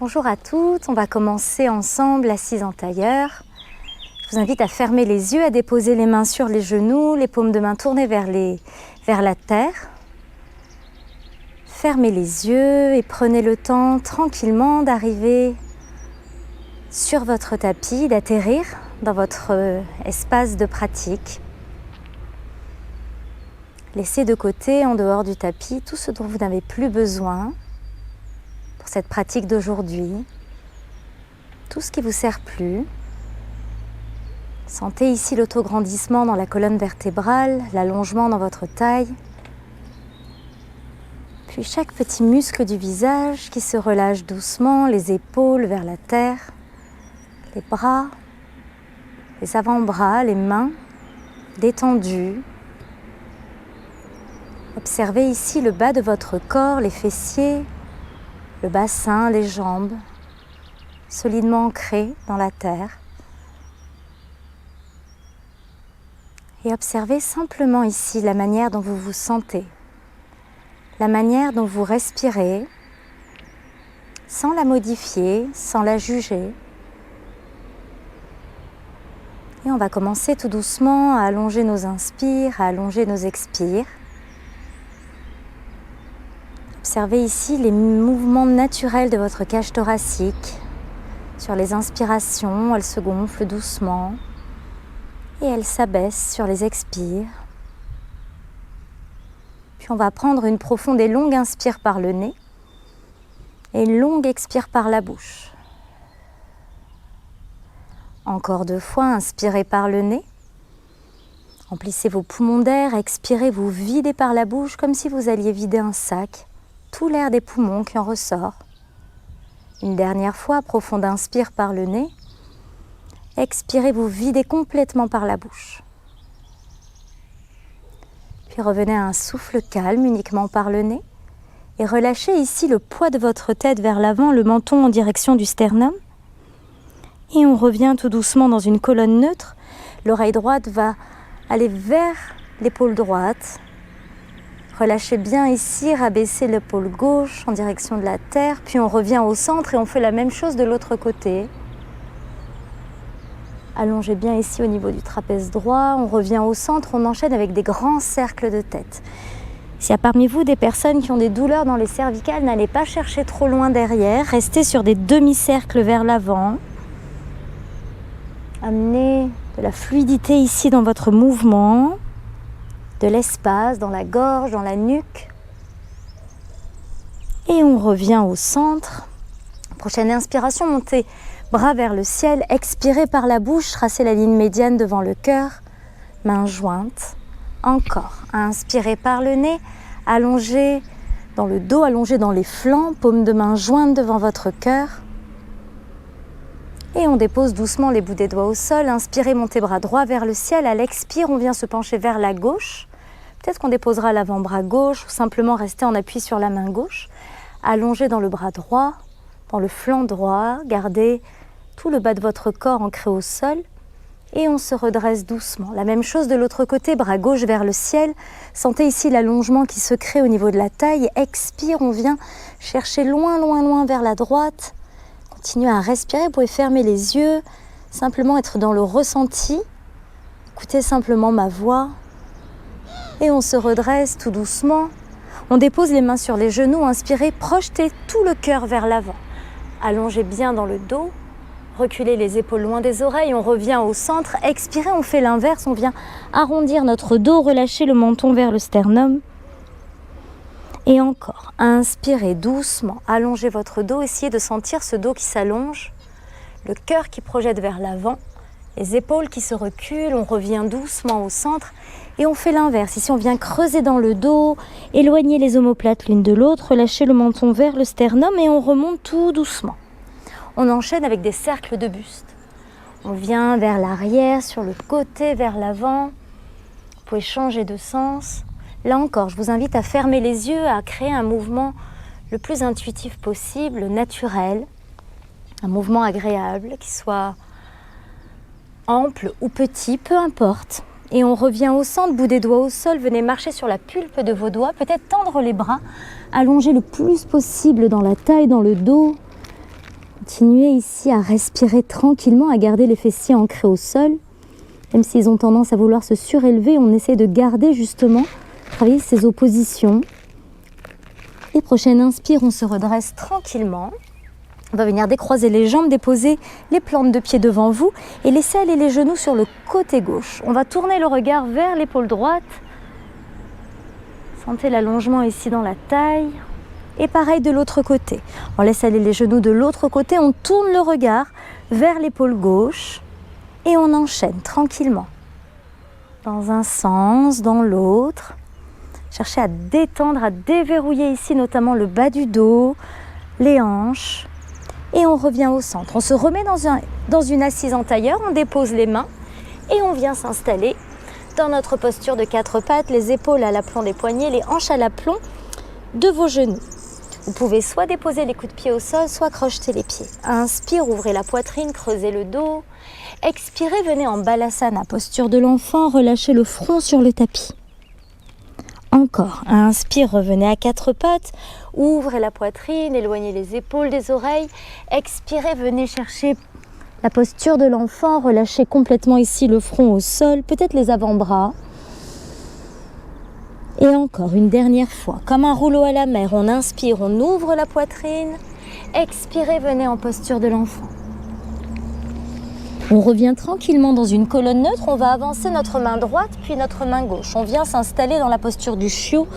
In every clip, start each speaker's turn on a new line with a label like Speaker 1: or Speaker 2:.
Speaker 1: Bonjour à toutes, on va commencer ensemble assise en tailleur. Je vous invite à fermer les yeux, à déposer les mains sur les genoux, les paumes de main tournées vers la terre. Fermez les yeux et prenez le temps tranquillement d'arriver sur votre tapis, d'atterrir dans votre espace de pratique. Laissez de côté, en dehors du tapis, tout ce dont vous n'avez plus besoin pour cette pratique d'aujourd'hui, tout ce qui ne vous sert plus. Sentez ici l'autograndissement dans la colonne vertébrale, l'allongement dans votre taille, puis chaque petit muscle du visage qui se relâche doucement, les épaules vers la terre, les bras, les avant-bras, les mains détendus. Observez ici le bas de votre corps, les fessiers, le bassin, les jambes, solidement ancrés dans la terre. Et observez simplement ici la manière dont vous vous sentez, la manière dont vous respirez, sans la modifier, sans la juger. Et on va commencer tout doucement à allonger nos inspires, à allonger nos expires. Observez ici les mouvements naturels de votre cage thoracique. Sur les inspirations, elle se gonfle doucement et elle s'abaisse sur les expires. Puis on va prendre une profonde et longue inspire par le nez et une longue expire par la bouche. Encore 2 fois, inspirez par le nez. Remplissez vos poumons d'air, expirez, vous videz par la bouche comme si vous alliez vider un sac. Tout l'air des poumons qui en ressort. Une dernière fois, profonde inspire par le nez. Expirez, vous videz complètement par la bouche. Puis revenez à un souffle calme uniquement par le nez. Et relâchez ici le poids de votre tête vers l'avant, le menton en direction du sternum. Et on revient tout doucement dans une colonne neutre. L'oreille droite va aller vers l'épaule droite. Relâchez bien ici, rabaissez l'épaule gauche en direction de la terre, puis on revient au centre et on fait la même chose de l'autre côté. Allongez bien ici au niveau du trapèze droit, on revient au centre, on enchaîne avec des grands cercles de tête. S'il y a parmi vous des personnes qui ont des douleurs dans les cervicales, n'allez pas chercher trop loin derrière, restez sur des demi-cercles vers l'avant. Amenez de la fluidité ici dans votre mouvement. De l'espace dans la gorge, dans la nuque. Et on revient au centre. Prochaine inspiration, montez bras vers le ciel. Expirez par la bouche, tracez la ligne médiane devant le cœur. Mains jointes. Encore. Inspirez par le nez. Allongez dans le dos, allongez dans les flancs. Paumes de main jointes devant votre cœur. Et on dépose doucement les bouts des doigts au sol. Inspirez, montez bras droit vers le ciel. À l'expire, on vient se pencher vers la gauche. Peut-être qu'on déposera l'avant-bras gauche ou simplement rester en appui sur la main gauche. Allongez dans le bras droit, dans le flanc droit. Gardez tout le bas de votre corps ancré au sol. Et on se redresse doucement. La même chose de l'autre côté, bras gauche vers le ciel. Sentez ici l'allongement qui se crée au niveau de la taille. Expire, on vient chercher loin, loin, loin vers la droite. Continuez à respirer, vous pouvez fermer les yeux. Simplement être dans le ressenti. Écoutez simplement ma voix. Et on se redresse tout doucement. On dépose les mains sur les genoux, inspirez, projetez tout le cœur vers l'avant. Allongez bien dans le dos, reculez les épaules loin des oreilles, on revient au centre. Expirez, on fait l'inverse, on vient arrondir notre dos, relâcher le menton vers le sternum. Et encore, inspirez doucement, allongez votre dos, essayez de sentir ce dos qui s'allonge, le cœur qui projette vers l'avant. Les épaules qui se reculent, on revient doucement au centre et on fait l'inverse. Ici, on vient creuser dans le dos, éloigner les omoplates l'une de l'autre, relâcher le menton vers le sternum et on remonte tout doucement. On enchaîne avec des cercles de buste. On vient vers l'arrière, sur le côté, vers l'avant. Vous pouvez changer de sens. Là encore, je vous invite à fermer les yeux, à créer un mouvement le plus intuitif possible, naturel. Un mouvement agréable qui soit ample ou petit, peu importe. Et on revient au centre, bout des doigts au sol, venez marcher sur la pulpe de vos doigts, peut-être tendre les bras, allonger le plus possible dans la taille, dans le dos, Continuez ici à respirer tranquillement, à garder les fessiers ancrés au sol. Même s'ils ont tendance à vouloir se surélever, on essaie de garder justement, travailler ces oppositions. Et prochaine inspire, on se redresse tranquillement. On va venir décroiser les jambes, déposer les plantes de pied devant vous et laisser aller les genoux sur le côté gauche. On va tourner le regard vers l'épaule droite. Sentez l'allongement ici dans la taille. Et pareil de l'autre côté. On laisse aller les genoux de l'autre côté, on tourne le regard vers l'épaule gauche et on enchaîne tranquillement. Dans un sens, dans l'autre. Cherchez à détendre, à déverrouiller ici notamment le bas du dos, les hanches. Et on revient au centre. On se remet dans une assise en tailleur, on dépose les mains et on vient s'installer dans notre posture de 4 pattes, les épaules à l'aplomb des poignets, les hanches à l'aplomb de vos genoux. Vous pouvez soit déposer les coups de pied au sol, soit crocheter les pieds. Inspire, ouvrez la poitrine, creusez le dos. Expirez, venez en balasana, posture de l'enfant, relâchez le front sur le tapis. Encore, inspire, revenez à 4 pattes, ouvrez la poitrine, éloignez les épaules des oreilles. Expirez, venez chercher la posture de l'enfant, relâchez complètement ici le front au sol, peut-être les avant-bras. Et encore une dernière fois, comme un rouleau à la mer, on inspire, on ouvre la poitrine. Expirez, venez en posture de l'enfant. On revient tranquillement dans une colonne neutre, on va avancer notre main droite puis notre main gauche. On vient s'installer dans la posture du chiot.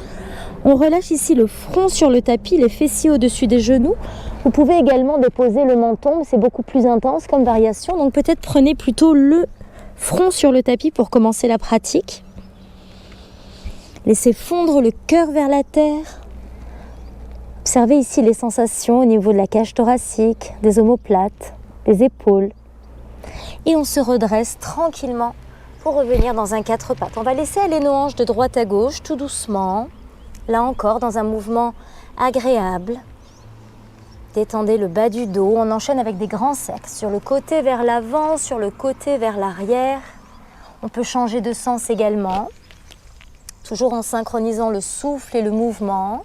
Speaker 1: On relâche ici le front sur le tapis, les fessiers au-dessus des genoux. Vous pouvez également déposer le menton, mais c'est beaucoup plus intense comme variation. Donc peut-être prenez plutôt le front sur le tapis pour commencer la pratique. Laissez fondre le cœur vers la terre. Observez ici les sensations au niveau de la cage thoracique, des omoplates, des épaules. Et on se redresse tranquillement pour revenir dans un 4 pattes. On va laisser aller nos hanches de droite à gauche, tout doucement. Là encore, dans un mouvement agréable. Détendez le bas du dos. On enchaîne avec des grands cercles. Sur le côté vers l'avant, sur le côté vers l'arrière. On peut changer de sens également. Toujours en synchronisant le souffle et le mouvement.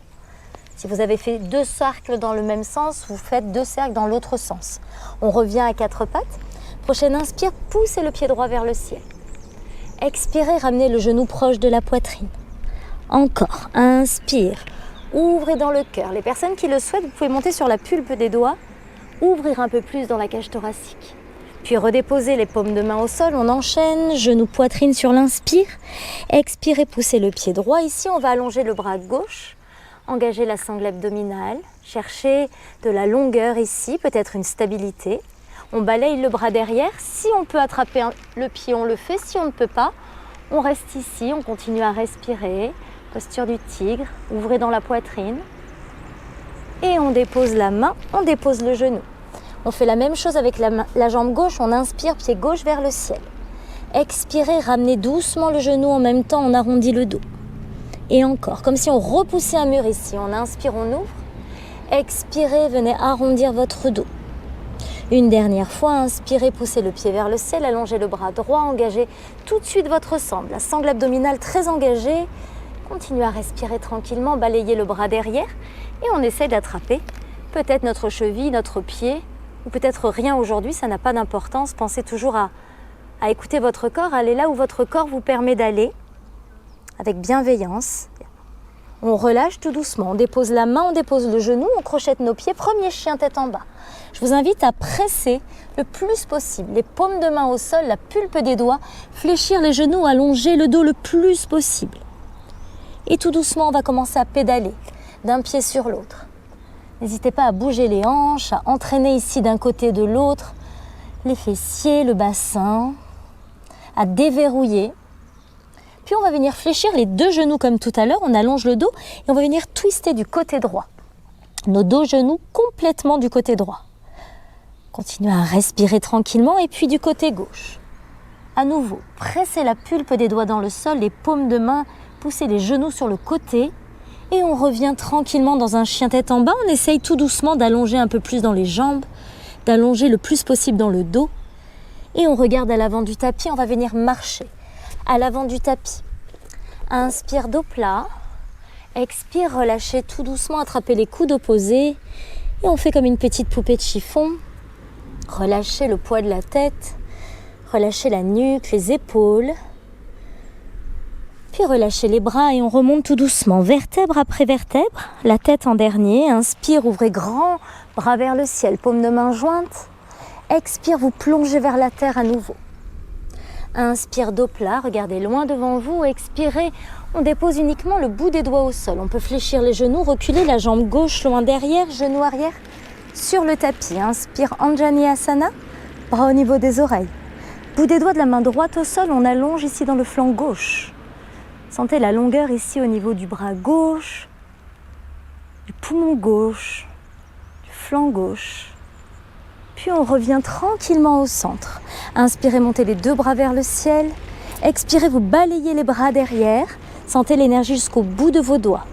Speaker 1: Si vous avez fait 2 cercles dans le même sens, vous faites 2 cercles dans l'autre sens. On revient à 4 pattes. Prochaine inspire, poussez le pied droit vers le ciel. Expirez, ramenez le genou proche de la poitrine. Encore, inspire, ouvrez dans le cœur. Les personnes qui le souhaitent, vous pouvez monter sur la pulpe des doigts, ouvrir un peu plus dans la cage thoracique. Puis redéposez les paumes de main au sol, on enchaîne, genou poitrine sur l'inspire. Expirez, poussez le pied droit. Ici, on va allonger le bras gauche, engager la sangle abdominale, chercher de la longueur ici, peut-être une stabilité. On balaye le bras derrière. Si on peut attraper le pied, on le fait. Si on ne peut pas, on reste ici, on continue à respirer. Posture du tigre, ouvrez dans la poitrine. Et on dépose la main, on dépose le genou. On fait la même chose avec la jambe gauche, on inspire, pied gauche vers le ciel. Expirez, ramenez doucement le genou, en même temps on arrondit le dos. Et encore, comme si on repoussait un mur ici. On inspire, on ouvre. Expirez, venez arrondir votre dos. Une dernière fois, inspirez, poussez le pied vers le ciel, allongez le bras droit, engagez tout de suite votre sangle. La sangle abdominale très engagée. Continuez à respirer tranquillement, balayez le bras derrière et on essaie d'attraper peut-être notre cheville, notre pied ou peut-être rien aujourd'hui, ça n'a pas d'importance. Pensez toujours à écouter votre corps, aller là où votre corps vous permet d'aller avec bienveillance. On relâche tout doucement, on dépose la main, on dépose le genou, on crochette nos pieds, premier chien tête en bas. Je vous invite à presser le plus possible, les paumes de main au sol, la pulpe des doigts, fléchir les genoux, allonger le dos le plus possible. Et tout doucement, on va commencer à pédaler d'un pied sur l'autre. N'hésitez pas à bouger les hanches, à entraîner ici d'un côté de l'autre, les fessiers, le bassin, à déverrouiller. Puis on va venir fléchir les 2 genoux comme tout à l'heure, on allonge le dos et on va venir twister du côté droit. Nos 2 genoux complètement du côté droit. Continuez à respirer tranquillement et puis du côté gauche. À nouveau, pressez la pulpe des doigts dans le sol, les paumes de main, poussez les genoux sur le côté et on revient tranquillement dans un chien tête en bas. On essaye tout doucement d'allonger un peu plus dans les jambes, d'allonger le plus possible dans le dos et on regarde à l'avant du tapis, on va venir marcher à l'avant du tapis. Inspire, dos plat. Expire, relâchez tout doucement, attrapez les coudes opposés. Et on fait comme une petite poupée de chiffon. Relâchez le poids de la tête, relâchez la nuque, les épaules. Puis relâchez les bras et on remonte tout doucement, vertèbre après vertèbre, la tête en dernier. Inspire, ouvrez grand, bras vers le ciel, paume de main jointe. Expire, vous plongez vers la terre à nouveau. Inspire, dos plat, regardez loin devant vous. Expirez, on dépose uniquement le bout des doigts au sol. On peut fléchir les genoux, reculer la jambe gauche loin derrière, genou arrière sur le tapis. Inspire, Anjani Asana, bras au niveau des oreilles. Bout des doigts de la main droite au sol, on allonge ici dans le flanc gauche. Sentez la longueur ici au niveau du bras gauche, du poumon gauche, du flanc gauche. Puis on revient tranquillement au centre. Inspirez, montez les deux bras vers le ciel. Expirez, vous balayez les bras derrière. Sentez l'énergie jusqu'au bout de vos doigts.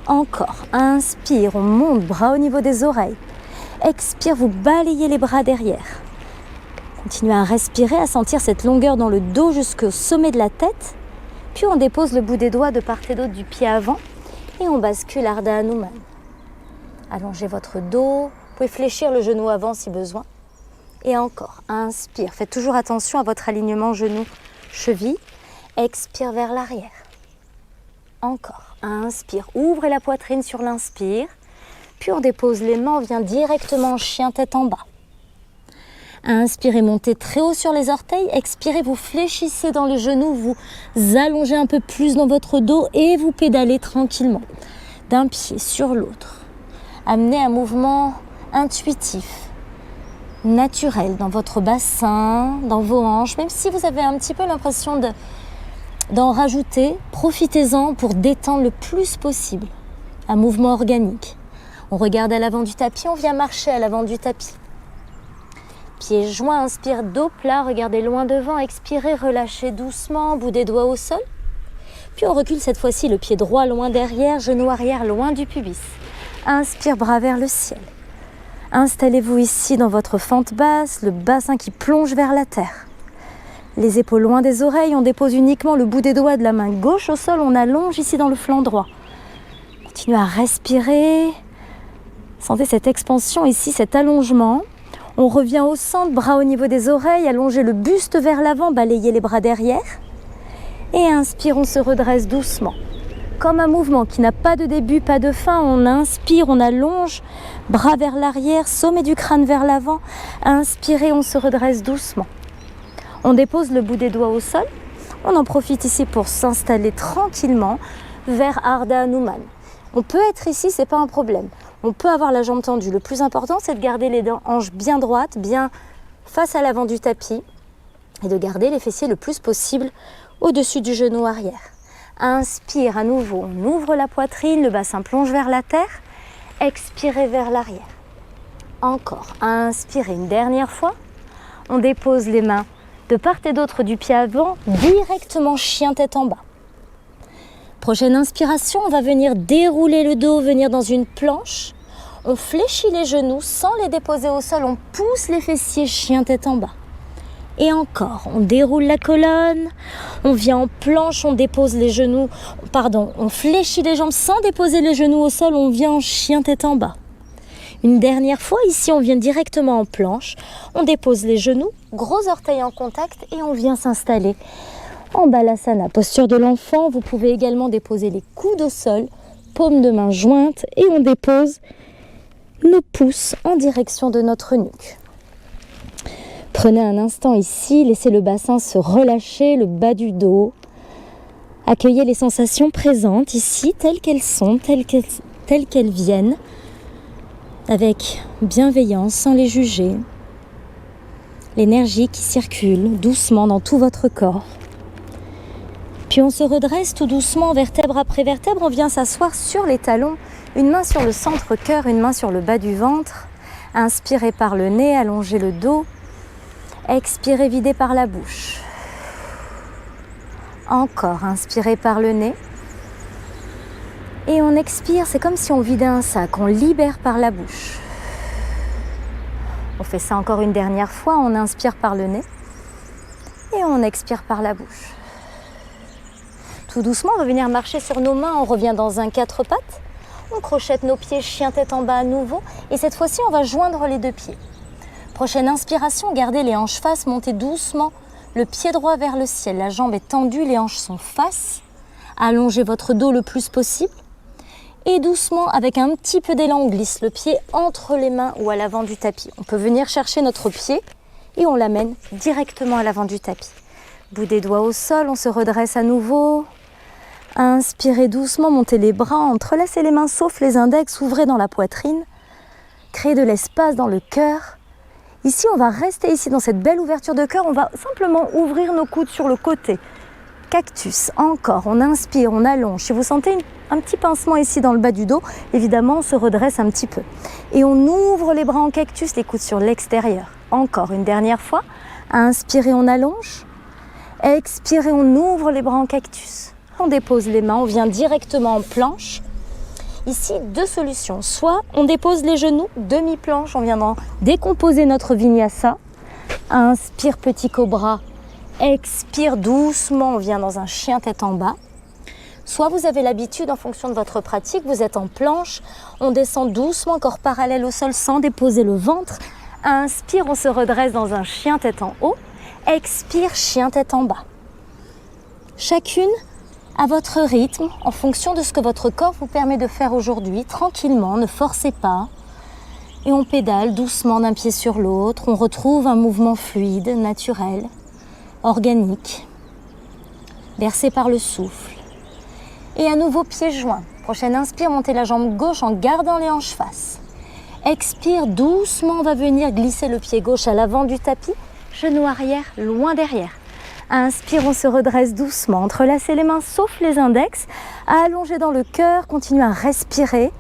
Speaker 1: Encore. Inspire, on monte, bras au niveau des oreilles. Expire, vous balayez les bras derrière. Continuez à respirer, à sentir cette longueur dans le dos jusqu'au sommet de la tête. Puis on dépose le bout des doigts de part et d'autre du pied avant et on bascule Ardha Hanuman. Allongez votre dos, vous pouvez fléchir le genou avant si besoin. Et encore, inspire, faites toujours attention à votre alignement genou-cheville. Expire vers l'arrière. Encore, inspire, ouvrez la poitrine sur l'inspire. Puis on dépose les mains, on vient directement en chien tête en bas. Inspirez, montez très haut sur les orteils. Expirez, vous fléchissez dans les genoux, vous allongez un peu plus dans votre dos et vous pédalez tranquillement d'un pied sur l'autre. Amenez un mouvement intuitif, naturel dans votre bassin, dans vos hanches. Même si vous avez un petit peu l'impression d'en rajouter, profitez-en pour détendre le plus possible. Un mouvement organique. On regarde à l'avant du tapis, on vient marcher à l'avant du tapis. Pieds joints, inspire, dos plat, regardez loin devant, expirez, relâchez doucement, bout des doigts au sol. Puis on recule cette fois-ci le pied droit loin derrière, genou arrière loin du pubis. Inspire, bras vers le ciel. Installez-vous ici dans votre fente basse, le bassin qui plonge vers la terre. Les épaules loin des oreilles, on dépose uniquement le bout des doigts de la main gauche au sol, on allonge ici dans le flanc droit. Continuez à respirer. Sentez cette expansion ici, cet allongement. On revient au centre, bras au niveau des oreilles, allongez le buste vers l'avant, balayez les bras derrière. Et inspire, on se redresse doucement. Comme un mouvement qui n'a pas de début, pas de fin, on inspire, on allonge, bras vers l'arrière, sommet du crâne vers l'avant. Inspirez, on se redresse doucement. On dépose le bout des doigts au sol. On en profite ici pour s'installer tranquillement vers Ardha Hanuman. On peut être ici, c'est pas un problème. On peut avoir la jambe tendue. Le plus important, c'est de garder les hanches bien droites, bien face à l'avant du tapis et de garder les fessiers le plus possible au-dessus du genou arrière. Inspire à nouveau, on ouvre la poitrine, le bassin plonge vers la terre. Expirez vers l'arrière. Encore, inspirez une dernière fois. On dépose les mains de part et d'autre du pied avant, directement chien tête en bas. Prochaine inspiration, on va venir dérouler le dos, venir dans une planche. On fléchit les genoux sans les déposer au sol, on pousse les fessiers chien tête en bas. Et encore, on déroule la colonne, on vient en planche, on dépose les genoux, on fléchit les jambes sans déposer les genoux au sol, on vient en chien tête en bas. Une dernière fois, ici on vient directement en planche, on dépose les genoux, gros orteils en contact et on vient s'installer en Balasana. Posture de l'enfant, vous pouvez également déposer les coudes au sol, paumes de main jointes et on dépose nos pouces en direction de notre nuque. Prenez un instant ici, laissez le bassin se relâcher, le bas du dos. Accueillez les sensations présentes ici, telles qu'elles sont, telles qu'elles viennent, avec bienveillance, sans les juger. L'énergie qui circule doucement dans tout votre corps. Puis on se redresse tout doucement, vertèbre après vertèbre, on vient s'asseoir sur les talons, une main sur le centre-cœur, une main sur le bas du ventre. Inspirez par le nez, allongez le dos. Expirez, videz par la bouche. Encore, inspirez par le nez. Et on expire, c'est comme si on vidait un sac, on libère par la bouche. On fait ça encore une dernière fois, on inspire par le nez et on expire par la bouche. Tout doucement, on va venir marcher sur nos mains, on revient dans un 4 pattes. On crochette nos pieds, chien tête en bas à nouveau. Et cette fois-ci, on va joindre les deux pieds. Prochaine inspiration, gardez les hanches face, montez doucement le pied droit vers le ciel. La jambe est tendue, les hanches sont face. Allongez votre dos le plus possible. Et doucement, avec un petit peu d'élan, on glisse le pied entre les mains ou à l'avant du tapis. On peut venir chercher notre pied et on l'amène directement à l'avant du tapis. Bout des doigts au sol, on se redresse à nouveau. Inspirez doucement, montez les bras, entrelacez les mains sauf les index, ouvrez dans la poitrine. Créez de l'espace dans le cœur. Ici, on va rester ici dans cette belle ouverture de cœur. On va simplement ouvrir nos coudes sur le côté. Cactus, encore, on inspire, on allonge. Si vous sentez un petit pincement ici dans le bas du dos, évidemment, on se redresse un petit peu. Et on ouvre les bras en cactus, les coudes sur l'extérieur. Encore, une dernière fois. Inspirez, on allonge. Expirez, on ouvre les bras en cactus. On dépose les mains, on vient directement en planche. Ici, deux solutions. Soit on dépose les genoux, demi-planche, on vient d'en décomposer notre vinyasa. Inspire, petit cobra. Expire doucement, on vient dans un chien tête en bas. Soit vous avez l'habitude, en fonction de votre pratique, vous êtes en planche, on descend doucement, corps parallèle au sol sans déposer le ventre. Inspire, on se redresse dans un chien tête en haut. Expire, chien tête en bas. Chacune à votre rythme, en fonction de ce que votre corps vous permet de faire aujourd'hui, tranquillement, ne forcez pas. Et on pédale doucement d'un pied sur l'autre, on retrouve un mouvement fluide, naturel, organique, bercé par le souffle. Et à nouveau, pieds joints. Prochaine inspire, montez la jambe gauche en gardant les hanches face. Expire, doucement, on va venir glisser le pied gauche à l'avant du tapis, genou arrière, loin derrière. Inspire, on se redresse doucement, entrelacez les mains sauf les index, allongez dans le cœur, continuez à respirer.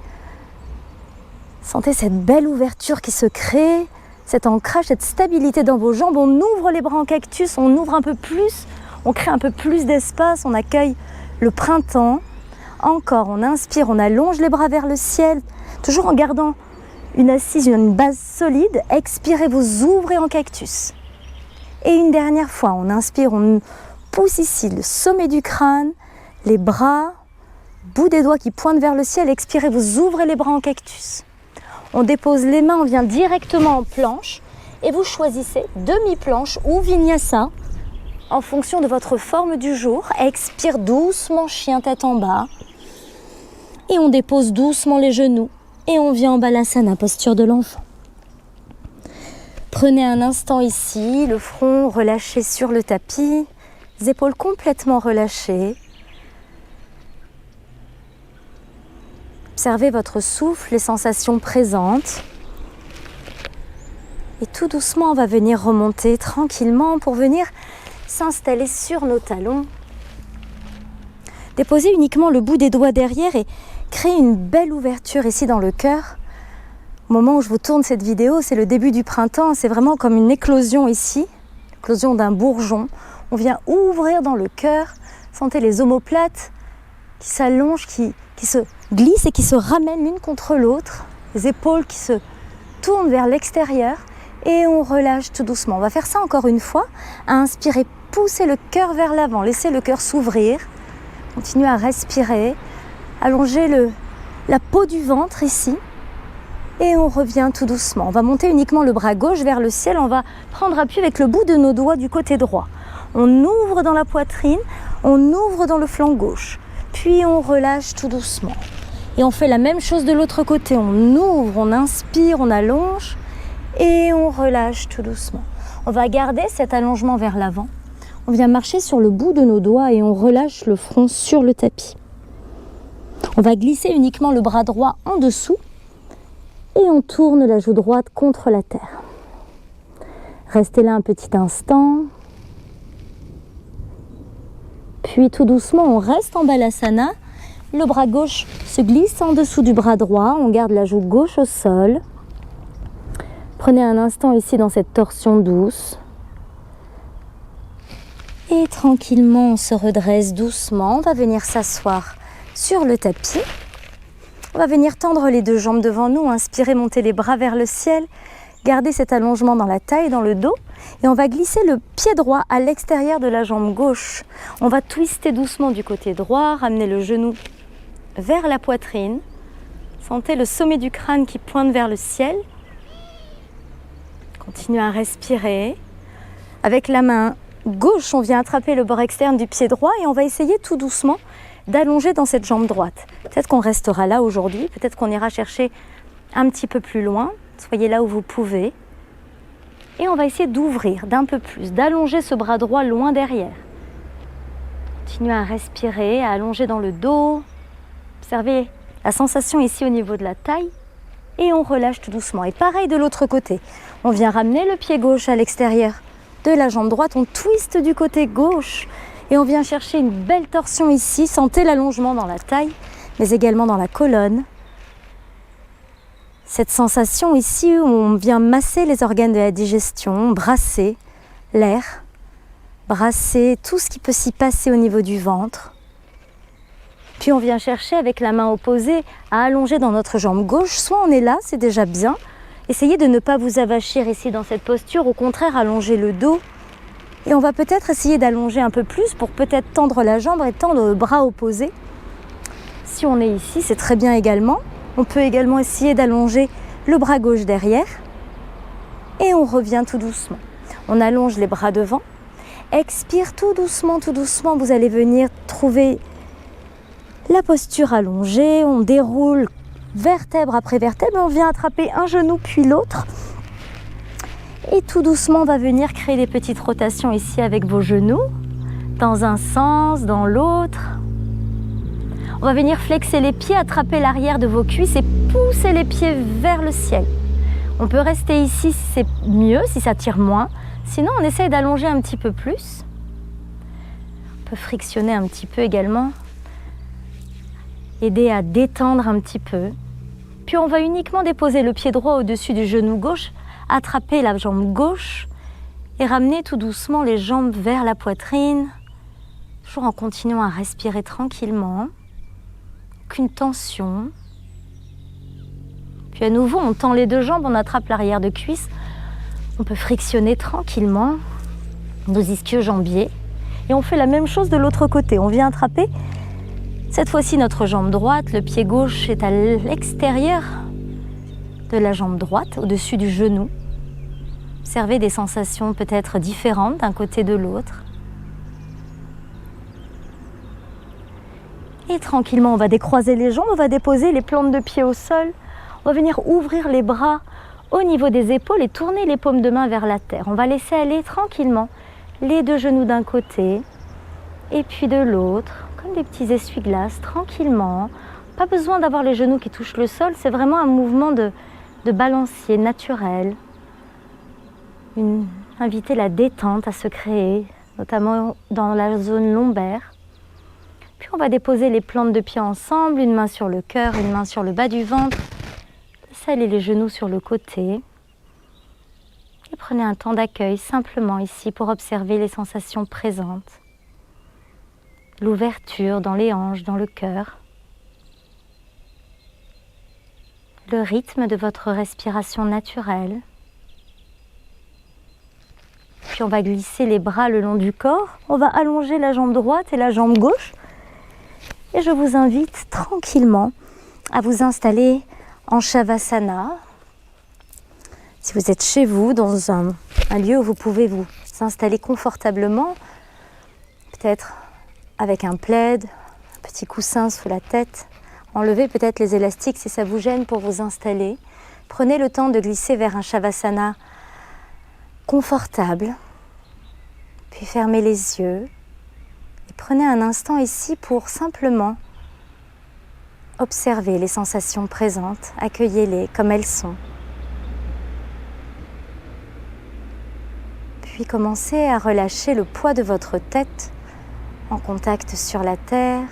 Speaker 1: Sentez cette belle ouverture qui se crée, cet ancrage, cette stabilité dans vos jambes. On ouvre les bras en cactus, on ouvre un peu plus, on crée un peu plus d'espace, on accueille le printemps. Encore, on inspire, on allonge les bras vers le ciel, toujours en gardant une assise, une base solide. Expirez, vous ouvrez en cactus. Et une dernière fois, on inspire, on pousse ici le sommet du crâne, les bras, bout des doigts qui pointent vers le ciel. Expirez, vous ouvrez les bras en cactus. On dépose les mains, on vient directement en planche et vous choisissez demi-planche ou vinyasa en fonction de votre forme du jour. Expire doucement, chien tête en bas. Et on dépose doucement les genoux et on vient en balasana, posture de l'enfant. Prenez un instant ici, le front relâché sur le tapis, les épaules complètement relâchées. Observez votre souffle, les sensations présentes. Et tout doucement, on va venir remonter tranquillement pour venir s'installer sur nos talons. Déposez uniquement le bout des doigts derrière et créez une belle ouverture ici dans le cœur. Au moment où je vous tourne cette vidéo, c'est le début du printemps, c'est vraiment comme une éclosion ici, l'éclosion d'un bourgeon. On vient ouvrir dans le cœur, sentez les omoplates qui s'allongent, qui se glissent et qui se ramènent l'une contre l'autre, les épaules qui se tournent vers l'extérieur et on relâche tout doucement. On va faire ça encore une fois, inspirez, poussez le cœur vers l'avant, laissez le cœur s'ouvrir, continuez à respirer, allongez la peau du ventre ici. Et on revient tout doucement. On va monter uniquement le bras gauche vers le ciel. On va prendre appui avec le bout de nos doigts du côté droit. On ouvre dans la poitrine, on ouvre dans le flanc gauche. Puis on relâche tout doucement. Et on fait la même chose de l'autre côté. On ouvre, on inspire, on allonge et on relâche tout doucement. On va garder cet allongement vers l'avant. On vient marcher sur le bout de nos doigts et on relâche le front sur le tapis. On va glisser uniquement le bras droit en dessous. Et on tourne la joue droite contre la terre. Restez là un petit instant. Puis tout doucement, on reste en balasana. Le bras gauche se glisse en dessous du bras droit. On garde la joue gauche au sol. Prenez un instant ici dans cette torsion douce. Et tranquillement, on se redresse doucement. On va venir s'asseoir sur le tapis. On va venir tendre les deux jambes devant nous, inspirer, monter les bras vers le ciel, garder cet allongement dans la taille, dans le dos. Et on va glisser le pied droit à l'extérieur de la jambe gauche. On va twister doucement du côté droit, ramener le genou vers la poitrine. Sentez le sommet du crâne qui pointe vers le ciel. Continuez à respirer. Avec la main gauche, on vient attraper le bord externe du pied droit et on va essayer tout doucement d'allonger dans cette jambe droite. Peut-être qu'on restera là aujourd'hui, peut-être qu'on ira chercher un petit peu plus loin. Soyez là où vous pouvez. Et on va essayer d'ouvrir d'un peu plus, d'allonger ce bras droit loin derrière. Continuez à respirer, à allonger dans le dos. Observez la sensation ici au niveau de la taille. Et on relâche tout doucement. Et pareil de l'autre côté. On vient ramener le pied gauche à l'extérieur de la jambe droite. On twiste du côté gauche. Et on vient chercher une belle torsion ici. Sentez l'allongement dans la taille, mais également dans la colonne. Cette sensation ici où on vient masser les organes de la digestion, brasser l'air, brasser tout ce qui peut s'y passer au niveau du ventre. Puis on vient chercher avec la main opposée à allonger dans notre jambe gauche. Soit on est là, c'est déjà bien. Essayez de ne pas vous avachir ici dans cette posture. Au contraire, allongez le dos. Et on va peut-être essayer d'allonger un peu plus pour peut-être tendre la jambe et tendre le bras opposé. Si on est ici, c'est très bien également. On peut également essayer d'allonger le bras gauche derrière. Et on revient tout doucement. On allonge les bras devant. Expire tout doucement, vous allez venir trouver la posture allongée. On déroule vertèbre après vertèbre. On vient attraper un genou puis l'autre. Et tout doucement, on va venir créer des petites rotations ici avec vos genoux. Dans un sens, dans l'autre. On va venir flexer les pieds, attraper l'arrière de vos cuisses et pousser les pieds vers le ciel. On peut rester ici si c'est mieux, si ça tire moins. Sinon, on essaye d'allonger un petit peu plus. On peut frictionner un petit peu également. Aider à détendre un petit peu. Puis on va uniquement déposer le pied droit au-dessus du genou gauche, attraper la jambe gauche et ramener tout doucement les jambes vers la poitrine. Toujours en continuant à respirer tranquillement. Aucune tension. Puis à nouveau, on tend les deux jambes, on attrape l'arrière de cuisse. On peut frictionner tranquillement nos ischio-jambiers. Et on fait la même chose de l'autre côté. On vient attraper, cette fois-ci, notre jambe droite. Le pied gauche est à l'extérieur de la jambe droite, au-dessus du genou. Observez des sensations peut-être différentes d'un côté de l'autre. Et tranquillement, on va décroiser les jambes, on va déposer les plantes de pied au sol. On va venir ouvrir les bras au niveau des épaules et tourner les paumes de main vers la terre. On va laisser aller tranquillement les deux genoux d'un côté et puis de l'autre, comme des petits essuie-glaces, tranquillement. Pas besoin d'avoir les genoux qui touchent le sol, c'est vraiment un mouvement de balancier naturel. Inviter la détente à se créer, notamment dans la zone lombaire. Puis on va déposer les plantes de pied ensemble, une main sur le cœur, une main sur le bas du ventre. Laissez aller les genoux sur le côté. Et prenez un temps d'accueil simplement ici pour observer les sensations présentes. L'ouverture dans les hanches, dans le cœur. Le rythme de votre respiration naturelle. Puis on va glisser les bras le long du corps. On va allonger la jambe droite et la jambe gauche. Et je vous invite tranquillement à vous installer en Shavasana. Si vous êtes chez vous, dans un lieu où vous pouvez vous installer confortablement, peut-être avec un plaid, un petit coussin sous la tête, enlevez peut-être les élastiques si ça vous gêne pour vous installer. Prenez le temps de glisser vers un Shavasana confortable, puis fermez les yeux. Et prenez un instant ici pour simplement observer les sensations présentes, accueillez-les comme elles sont. Puis commencez à relâcher le poids de votre tête en contact sur la terre.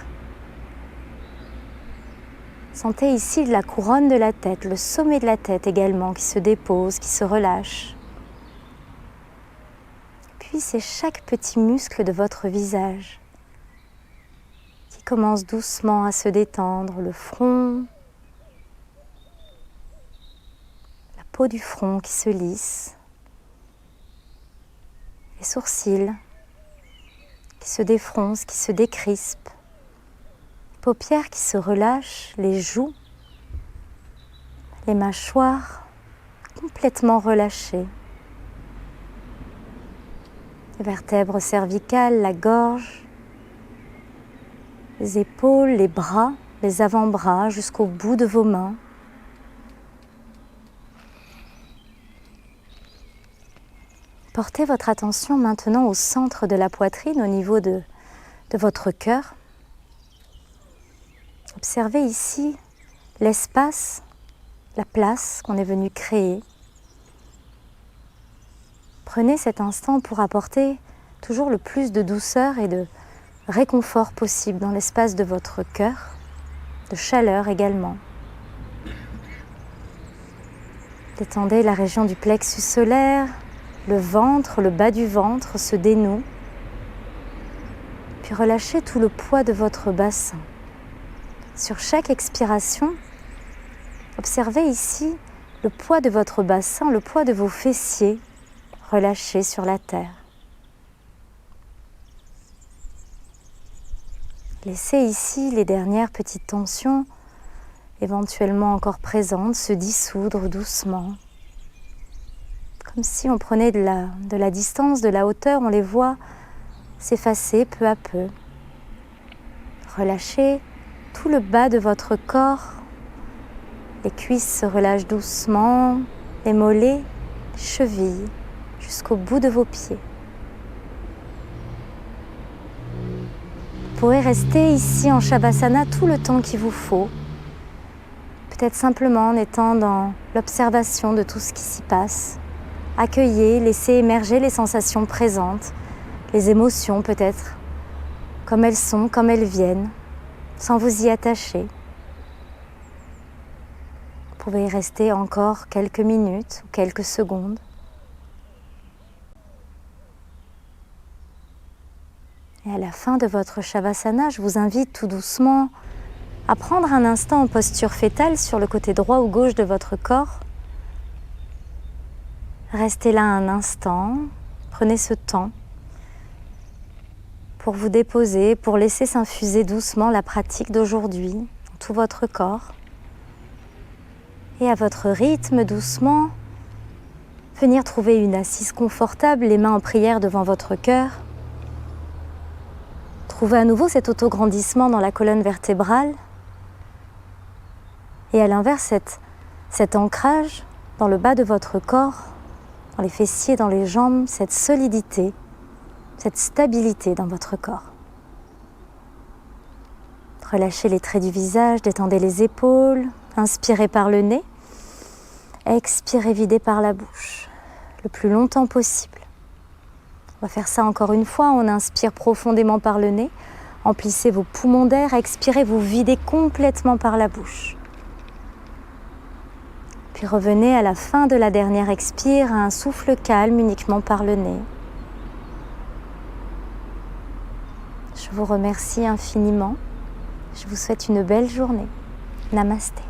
Speaker 1: Sentez ici la couronne de la tête, le sommet de la tête également qui se dépose, qui se relâche. Puis c'est chaque petit muscle de votre visage qui commence doucement à se détendre, le front, la peau du front qui se lisse, les sourcils qui se défroncent, qui se décrispent, les paupières qui se relâchent, les joues, les mâchoires complètement relâchées. les vertèbres cervicales, la gorge, les épaules, les bras, les avant-bras jusqu'au bout de vos mains. Portez votre attention maintenant au centre de la poitrine, au niveau de votre cœur. Observez ici l'espace, la place qu'on est venu créer. Prenez cet instant pour apporter toujours le plus de douceur et de réconfort possible dans l'espace de votre cœur, de chaleur également. Détendez la région du plexus solaire, le ventre, le bas du ventre se dénoue. Puis relâchez tout le poids de votre bassin. Sur chaque expiration, observez ici le poids de votre bassin, le poids de vos fessiers relâchés sur la terre. Laissez ici les dernières petites tensions, éventuellement encore présentes, se dissoudre doucement. Comme si on prenait de la distance, de la hauteur, on les voit s'effacer peu à peu. Relâchez tout le bas de votre corps. Les cuisses se relâchent doucement, les mollets, les chevilles, jusqu'au bout de vos pieds. Vous pourrez rester ici en Shavasana tout le temps qu'il vous faut. Peut-être simplement en étant dans l'observation de tout ce qui s'y passe. Accueillez, laissez émerger les sensations présentes, les émotions peut-être, comme elles sont, comme elles viennent, sans vous y attacher. Vous pouvez y rester encore quelques minutes ou quelques secondes. Et à la fin de votre Shavasana, je vous invite tout doucement à prendre un instant en posture fétale sur le côté droit ou gauche de votre corps. Restez là un instant, prenez ce temps pour vous déposer, pour laisser s'infuser doucement la pratique d'aujourd'hui dans tout votre corps. Et à votre rythme, doucement, venir trouver une assise confortable, les mains en prière devant votre cœur. Trouvez à nouveau cet autograndissement dans la colonne vertébrale. Et à l'inverse, cet ancrage dans le bas de votre corps, dans les fessiers, dans les jambes, cette solidité, cette stabilité dans votre corps. Relâchez les traits du visage, détendez les épaules, inspirez par le nez, expirez, videz par la bouche, le plus longtemps possible. On va faire ça encore une fois, on inspire profondément par le nez, emplissez vos poumons d'air, expirez, vous videz complètement par la bouche. Puis revenez à la fin de la dernière expire à un souffle calme uniquement par le nez. Je vous remercie infiniment. Je vous souhaite une belle journée. Namasté.